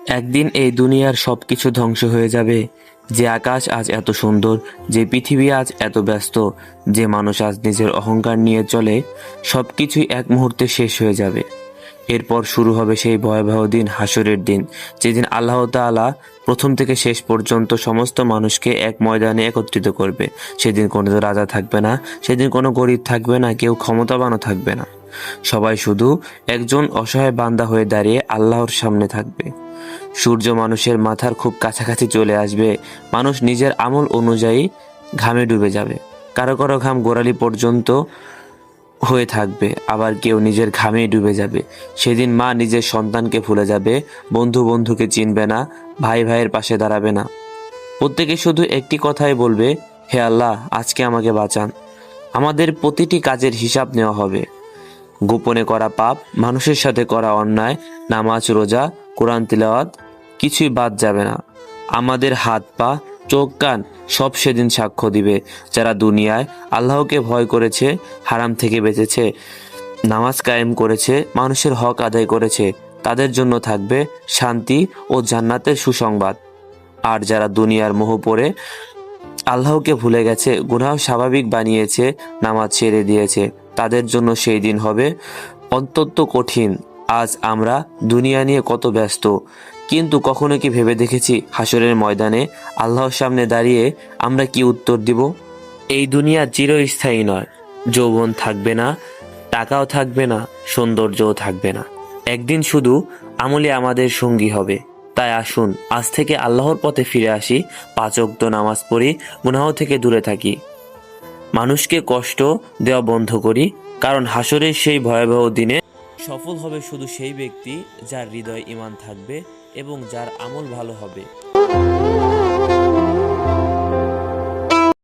একদিন এই দুনিয়ার সবকিছু ধ্বংস হয়ে যাবে। যে আকাশ আজ এত সুন্দর, যে পৃথিবী আজ এত ব্যস্ত, যে মানুষ আজ নিজের অহংকার নিয়ে চলে, সবকিছুই এক মুহূর্তে শেষ হয়ে যাবে। এরপর শুরু হবে সেই ভয়াবহ দিন, হাসরের দিন, যেদিন আল্লাহ তাআলা প্রথম থেকে শেষ পর্যন্ত সমস্ত মানুষকে এক ময়দানে একত্রিত করবে। সেদিন কোনো রাজা থাকবে না, সেদিন কোনো গরিব থাকবে না, কেউ ক্ষমতাবানও থাকবে না। সবাই শুধু একজন অসহায় বান্দা হয়ে দাঁড়িয়ে আল্লাহর সামনে থাকবে। সূর্য মানুষের মাথার খুব কাছাকাছি চলে আসবে। মানুষ নিজের আমল অনুযায়ী ঘামে ডুবে যাবে। কারো কারো ঘাম গোড়ালি পর্যন্ত হয়ে থাকবে, আবার কেউ নিজের ঘামেই ডুবে যাবে। সেদিন মা নিজের সন্তানকে ভুলে যাবে, বন্ধু বন্ধুকে চিনবে না, ভাই ভাইয়ের পাশে দাঁড়াবে না। প্রত্যেকে শুধু একটি কথাই বলবে, হে আল্লাহ, আজকে আমাকে বাঁচান। আমাদের প্রতিটি কাজের হিসাব নেওয়া হবে। গোপনে করা পাপ, মানুষের সাথে করা অন্যায়, নামাজ রোজা, কোরআন তিলাওয়াত, কিছুই বাদ যাবে না। আমাদের হাত পা চোখ কান সব সেদিন সাক্ষ্য দিবে। যারা দুনিয়ায় আল্লাহকে ভয় করেছে, হারাম থেকে বেঁচেছে, নামাজ কায়েম করেছে, মানুষের হক আদায় করেছে, তাদের জন্য থাকবে শান্তি ও জান্নাতের সুসংবাদ। আর যারা দুনিয়ার মোহ পড়ে আল্লাহকে ভুলে গেছে, গুনাহ স্বাভাবিক বানিয়েছে, নামাজ ছেড়ে দিয়েছে, তাদের জন্য সেই দিন হবে অত্যন্ত কঠিন। আজ আমরা দুনিয়া নিয়ে কত ব্যস্ত, কিন্তু কখনো কি ভেবে দেখেছি হাসরের ময়দানে আল্লাহর সামনে দাঁড়িয়ে আমরা কি উত্তর দিব? এই দুনিয়া চিরস্থায়ী নয়। যৌবন থাকবে না, টাকাও থাকবে না, সৌন্দর্যও থাকবে না। একদিন শুধু আমলই আমাদের সঙ্গী হবে। তাই আসুন আজ থেকে আল্লাহর পথে ফিরে আসি, 5 ওয়াক্ত নামাজ পড়ি, গুনাহ থেকে দূরে থাকি, মানুষকে কষ্ট দেওয়া বন্ধ করি। কারণ হাসরের সেই ভয়াবহ দিনে সফল হবে শুধু সেই ব্যক্তি যার হৃদয়ে ঈমান থাকবে এবং যার আমল ভালো হবে।